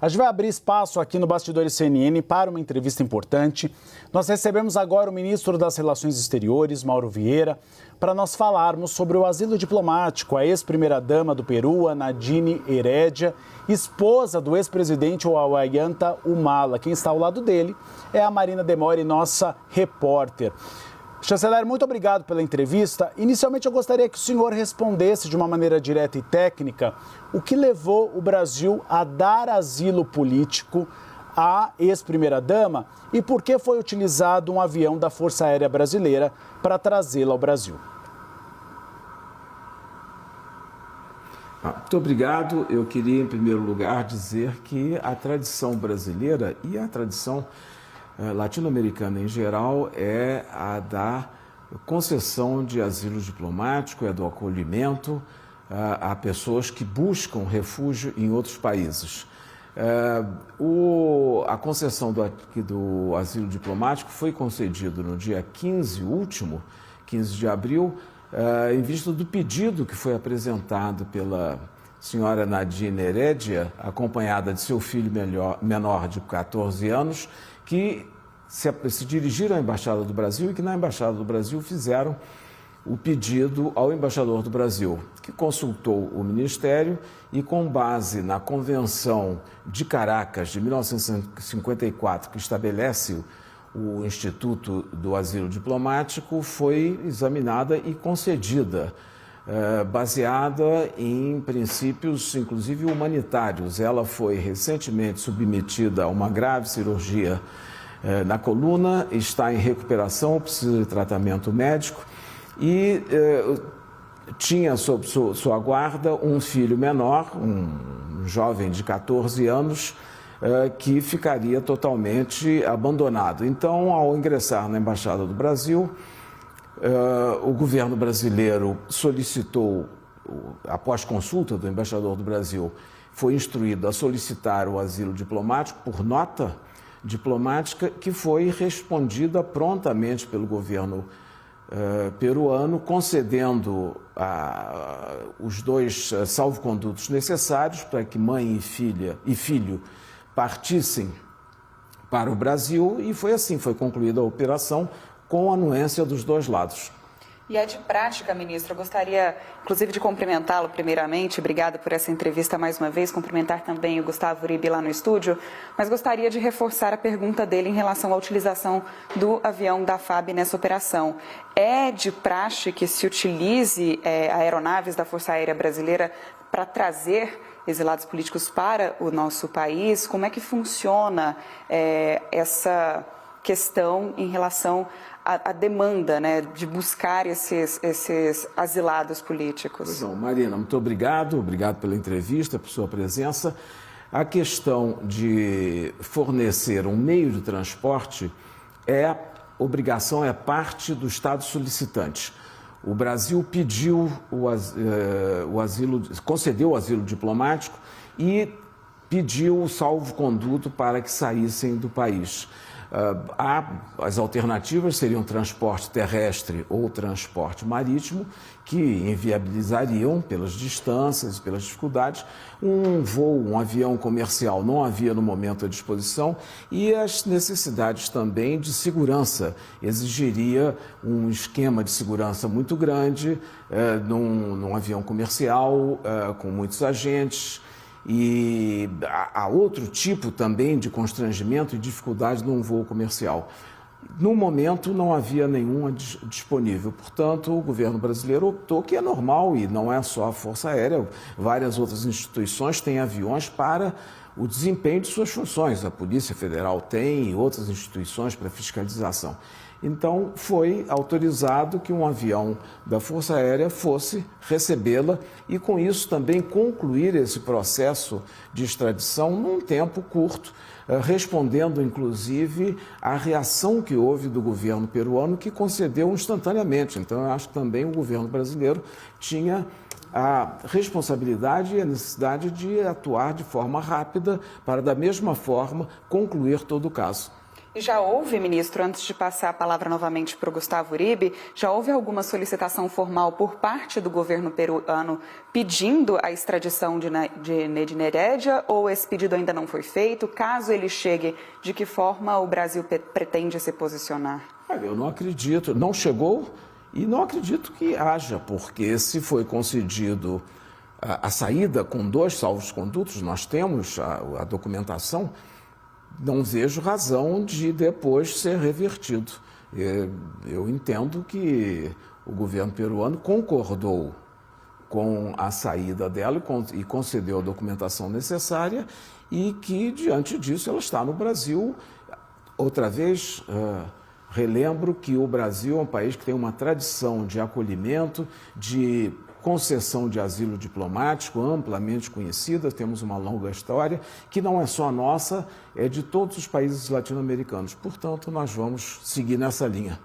A gente vai abrir espaço aqui no Bastidores CNN para uma entrevista importante. Nós recebemos agora o ministro das Relações Exteriores, Mauro Vieira, para nós falarmos sobre o asilo diplomático. A ex-primeira-dama do Peru, a Nadine Heredia, esposa do ex-presidente Ollanta Humala. Quem está ao lado dele é a Marina Demore, nossa repórter. Chanceler, muito obrigado pela entrevista. Inicialmente, eu gostaria que o senhor respondesse de uma maneira direta e técnica o que levou o Brasil a dar asilo político à ex-primeira-dama e por que foi utilizado um avião da Força Aérea Brasileira para trazê-la ao Brasil. Muito obrigado. Eu queria, em primeiro lugar, dizer que a tradição brasileira e a tradição latino-americana em geral é a da concessão de asilo diplomático, é do acolhimento a pessoas que buscam refúgio em outros países. A concessão do asilo diplomático foi concedido no dia 15 de abril, em vista do pedido que foi apresentado pela senhora Nadine Heredia, acompanhada de seu filho menor de 14 anos, que se dirigiram à Embaixada do Brasil e que na Embaixada do Brasil fizeram o pedido ao embaixador do Brasil, que consultou o Ministério e, com base na Convenção de Caracas de 1954, que estabelece o Instituto do Asilo Diplomático, foi examinada e concedida, baseada em princípios, inclusive humanitários. Ela foi recentemente submetida a uma grave cirurgia na coluna, está em recuperação, precisa de tratamento médico e tinha sob sua guarda um filho menor, um jovem de 14 anos, que ficaria totalmente abandonado. Então, ao ingressar na Embaixada do Brasil, o governo brasileiro solicitou, após consulta do embaixador do Brasil, foi instruído a solicitar o asilo diplomático por nota diplomática, que foi respondida prontamente pelo governo peruano, concedendo os dois salvo-condutos necessários para que mãe e filho partissem para o Brasil, e foi assim, foi concluída a operação com a anuência dos dois lados. E é de prática, ministro, eu gostaria, inclusive, de cumprimentá-lo primeiramente, obrigada por essa entrevista mais uma vez, cumprimentar também o Gustavo Uribe lá no estúdio, mas gostaria de reforçar a pergunta dele em relação à utilização do avião da FAB nessa operação. É de praxe que se utilize aeronaves da Força Aérea Brasileira para trazer exilados políticos para o nosso país? Como é que funciona essa questão em relação à demanda, né, de buscar esses asilados políticos? Pois não, Marina, muito obrigado pela entrevista, por sua presença. A questão de fornecer um meio de transporte obrigação, é parte do Estado solicitante. O Brasil pediu concedeu o asilo diplomático e pediu o salvo-conduto para que saíssem do país. As alternativas seriam transporte terrestre ou transporte marítimo, que inviabilizariam, pelas distâncias e pelas dificuldades, um avião comercial não havia no momento à disposição, e as necessidades também de segurança. Exigiria um esquema de segurança muito grande num avião comercial, com muitos agentes. E há outro tipo também de constrangimento e dificuldade num voo comercial. No momento não havia nenhuma disponível, portanto o governo brasileiro optou, que é normal e não é só a Força Aérea, várias outras instituições têm aviões para o desempenho de suas funções, a Polícia Federal tem e outras instituições para fiscalização. Então, foi autorizado que um avião da Força Aérea fosse recebê-la e, com isso, também concluir esse processo de extradição num tempo curto, respondendo, inclusive, à reação que houve do governo peruano, que concedeu instantaneamente. Então, eu acho que também o governo brasileiro tinha a responsabilidade e a necessidade de atuar de forma rápida para, da mesma forma, concluir todo o caso. E já houve, ministro, antes de passar a palavra novamente para o Gustavo Uribe, já houve alguma solicitação formal por parte do governo peruano pedindo a extradição de Nedina Heredia, ou esse pedido ainda não foi feito? Caso ele chegue, de que forma o Brasil pretende se posicionar? Eu não acredito, não chegou e não acredito que haja, porque se foi concedido a saída com 2 salvos-condutos, nós temos a documentação, não vejo razão de depois ser revertido. Eu entendo que o governo peruano concordou com a saída dela e concedeu a documentação necessária e que, diante disso, ela está no Brasil. Outra vez, relembro que o Brasil é um país que tem uma tradição de acolhimento, de concessão de asilo diplomático amplamente conhecida, temos uma longa história, que não é só nossa, é de todos os países latino-americanos. Portanto, nós vamos seguir nessa linha.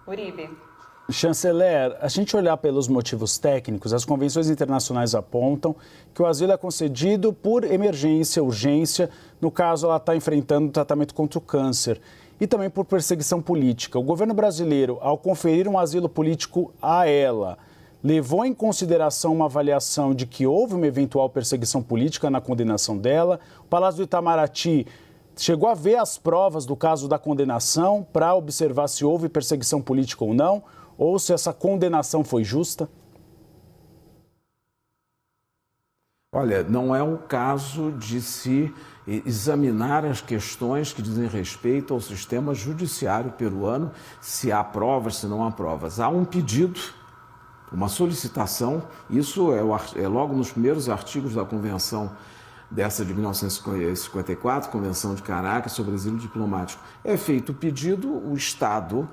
Uribe. Chanceler, a gente olhar pelos motivos técnicos, as convenções internacionais apontam que o asilo é concedido por emergência, urgência, no caso ela está enfrentando tratamento contra o câncer, e também por perseguição política. O governo brasileiro, ao conferir um asilo político a ela, levou em consideração uma avaliação de que houve uma eventual perseguição política na condenação dela. O Palácio do Itamaraty chegou a ver as provas do caso da condenação para observar se houve perseguição política ou não, ou se essa condenação foi justa? Olha, não é o caso de se examinar as questões que dizem respeito ao sistema judiciário peruano, se há provas, se não há provas. Há um pedido, uma solicitação, isso é logo nos primeiros artigos da Convenção dessa de 1954, Convenção de Caracas sobre asilo diplomático. É feito o pedido, o Estado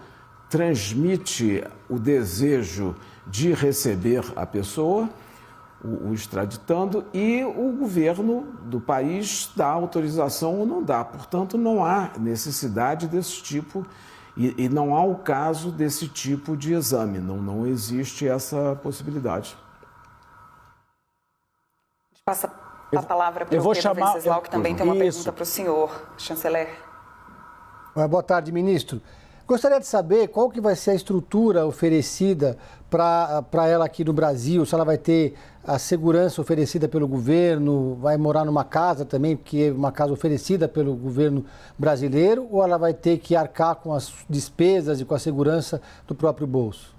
transmite o desejo de receber a pessoa, o extraditando, e o governo do país dá autorização ou não dá. Portanto, não há necessidade desse tipo e não há o caso desse tipo de exame, não existe essa possibilidade. Passa a palavra para o Pedro Venceslau, que também tem uma pergunta para o senhor, chanceler. Boa tarde, ministro. Gostaria de saber qual que vai ser a estrutura oferecida para ela aqui no Brasil, se ela vai ter a segurança oferecida pelo governo, vai morar numa casa também, que é uma casa oferecida pelo governo brasileiro, ou ela vai ter que arcar com as despesas e com a segurança do próprio bolso?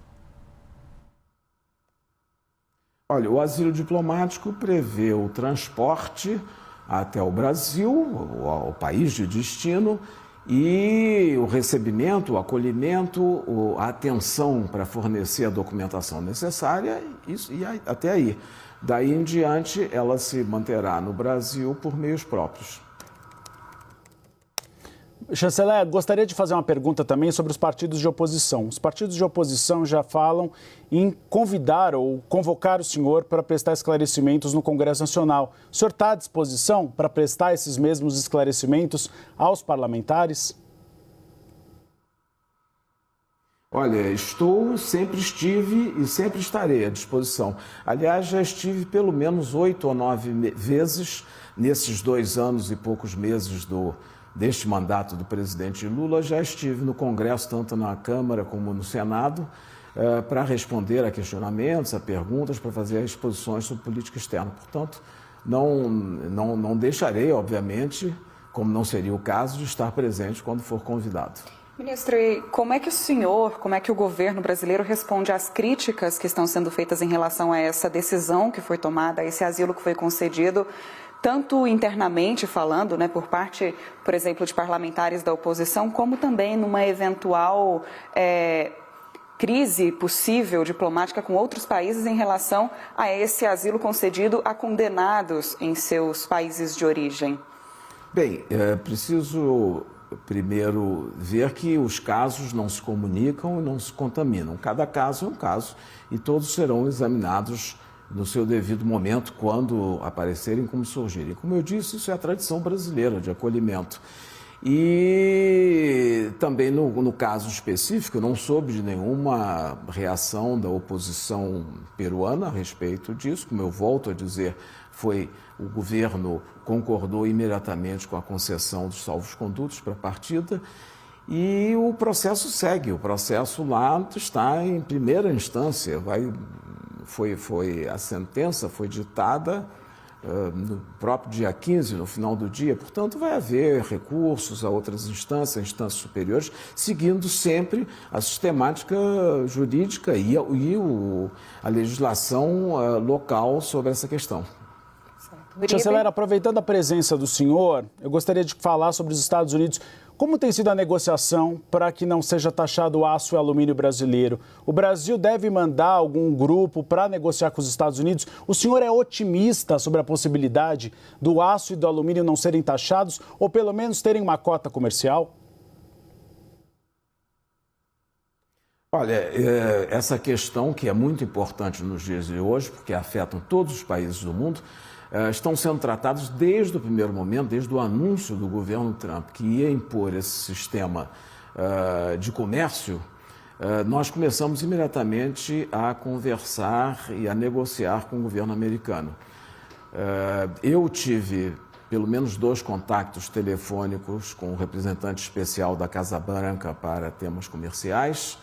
Olha, o asilo diplomático prevê o transporte até o Brasil, ao país de destino, e o recebimento, o acolhimento, a atenção para fornecer a documentação necessária, isso, e até aí. Daí em diante, ela se manterá no Brasil por meios próprios. Chanceler, gostaria de fazer uma pergunta também sobre os partidos de oposição. Os partidos de oposição já falam em convidar ou convocar o senhor para prestar esclarecimentos no Congresso Nacional. O senhor está à disposição para prestar esses mesmos esclarecimentos aos parlamentares? Olha, sempre estive e sempre estarei à disposição. Aliás, já estive pelo menos 8 ou 9 vezes nesses 2 anos e poucos meses deste mandato do presidente Lula. Já estive no Congresso, tanto na Câmara como no Senado, para responder a questionamentos, a perguntas, para fazer exposições sobre política externa. Portanto, não deixarei, obviamente, como não seria o caso, de estar presente quando for convidado. Ministro, e como é que o governo brasileiro responde às críticas que estão sendo feitas em relação a essa decisão que foi tomada, a esse asilo que foi concedido, tanto internamente falando, né, por parte, por exemplo, de parlamentares da oposição, como também numa eventual crise possível diplomática com outros países em relação a esse asilo concedido a condenados em seus países de origem? Bem, preciso primeiro ver que os casos não se comunicam e não se contaminam. Cada caso é um caso e todos serão examinados no seu devido momento, quando aparecerem, como surgirem. Como eu disse, isso é a tradição brasileira de acolhimento. E também no caso específico, eu não soube de nenhuma reação da oposição peruana a respeito disso. Como eu volto a dizer, o governo concordou imediatamente com a concessão dos salvos-condutos para a partida e o processo segue. O processo lá está em primeira instância. A sentença foi ditada no próprio dia 15, no final do dia, portanto vai haver recursos a outras instâncias superiores, seguindo sempre a sistemática jurídica e a legislação local sobre essa questão. Chanceler, aproveitando a presença do senhor, eu gostaria de falar sobre os Estados Unidos. Como tem sido a negociação para que não seja taxado o aço e alumínio brasileiro? O Brasil deve mandar algum grupo para negociar com os Estados Unidos? O senhor é otimista sobre a possibilidade do aço e do alumínio não serem taxados ou pelo menos terem uma cota comercial? Olha, essa questão que é muito importante nos dias de hoje, porque afetam todos os países do mundo, estão sendo tratados desde o primeiro momento, desde o anúncio do governo Trump, que ia impor esse sistema de comércio. Nós começamos imediatamente a conversar e a negociar com o governo americano. Eu tive pelo menos 2 contactos telefônicos com o representante especial da Casa Branca para temas comerciais.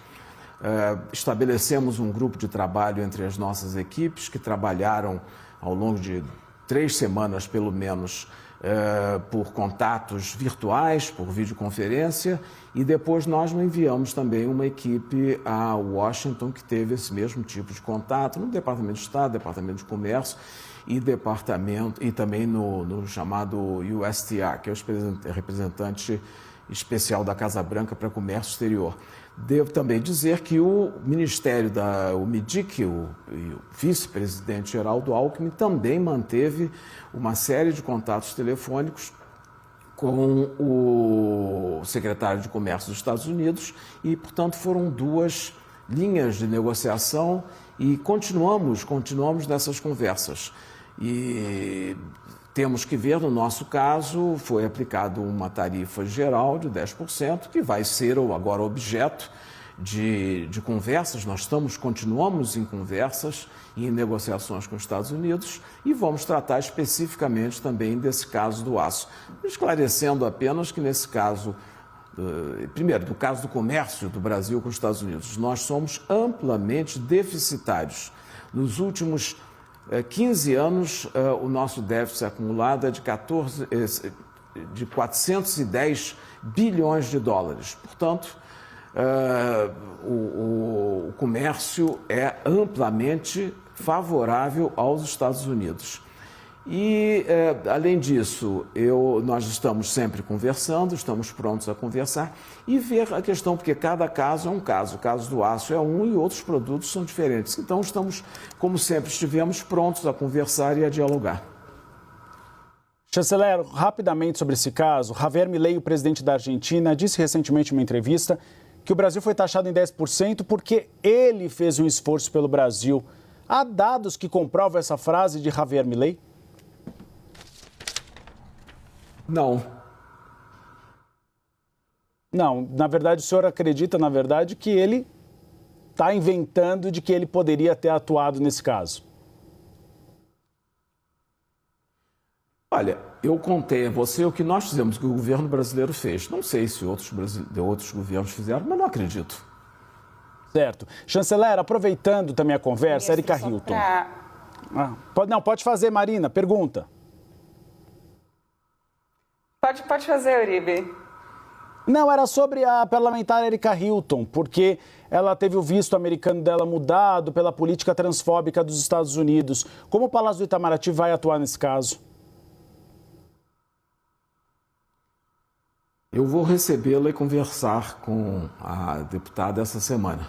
Estabelecemos um grupo de trabalho entre as nossas equipes que trabalharam ao longo de 3 semanas, pelo menos, por contatos virtuais, por videoconferência, e depois nós enviamos também uma equipe a Washington que teve esse mesmo tipo de contato no Departamento de Estado, Departamento de Comércio e também no chamado USTR, que é o representante especial da Casa Branca para Comércio Exterior. Devo também dizer que o Ministério o MIDIC, o vice-presidente Geraldo Alckmin, também manteve uma série de contatos telefônicos com o secretário de Comércio dos Estados Unidos e, portanto, foram 2 linhas de negociação e continuamos nessas conversas. E temos que ver, no nosso caso, foi aplicado uma tarifa geral de 10%, que vai ser agora objeto de conversas. Nós continuamos em conversas e em negociações com os Estados Unidos e vamos tratar especificamente também desse caso do aço. Esclarecendo apenas que nesse caso, primeiro, do caso do comércio do Brasil com os Estados Unidos, nós somos amplamente deficitários. Nos últimos 15 anos, o nosso déficit acumulado é de 410 bilhões de dólares. Portanto, o comércio é amplamente favorável aos Estados Unidos. E, além disso, nós estamos sempre conversando, estamos prontos a conversar e ver a questão, porque cada caso é um caso. O caso do aço é um e outros produtos são diferentes. Então, estamos, como sempre estivemos, prontos a conversar e a dialogar. Chanceler, rapidamente sobre esse caso, Javier Milei, o presidente da Argentina, disse recentemente em uma entrevista que o Brasil foi taxado em 10% porque ele fez um esforço pelo Brasil. Há dados que comprovam essa frase de Javier Milei? Não. Não, na verdade, o senhor acredita, que ele está inventando de que ele poderia ter atuado nesse caso? Olha, eu contei a você o que nós fizemos, o que o governo brasileiro fez. Não sei se outros governos fizeram, mas não acredito. Certo. Chanceler, aproveitando também a conversa, Erika Hilton. Pode fazer, Marina, pergunta. Pode fazer, Uribe. Não, era sobre a parlamentar Erika Hilton, porque ela teve o visto americano dela mudado pela política transfóbica dos Estados Unidos. Como o Palácio do Itamaraty vai atuar nesse caso? Eu vou recebê-la e conversar com a deputada essa semana.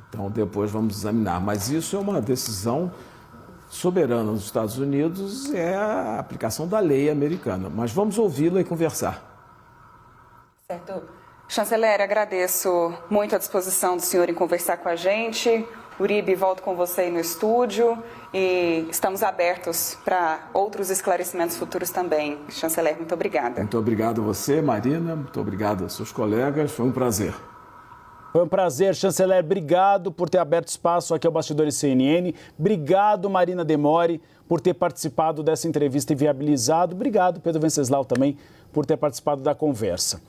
Então, depois vamos examinar. Mas isso é uma decisão soberana dos Estados Unidos, é a aplicação da lei americana. Mas vamos ouvi-la e conversar. Certo. Chanceler, agradeço muito a disposição do senhor em conversar com a gente. Uribe, volto com você aí no estúdio e estamos abertos para outros esclarecimentos futuros também. Chanceler, muito obrigada. Muito obrigado a você, Marina. Muito obrigado aos seus colegas. Foi um prazer. Foi um prazer, chanceler. Obrigado por ter aberto espaço aqui ao Bastidores CNN. Obrigado, Marina Demore, por ter participado dessa entrevista e viabilizado. Obrigado, Pedro Venceslau, também, por ter participado da conversa.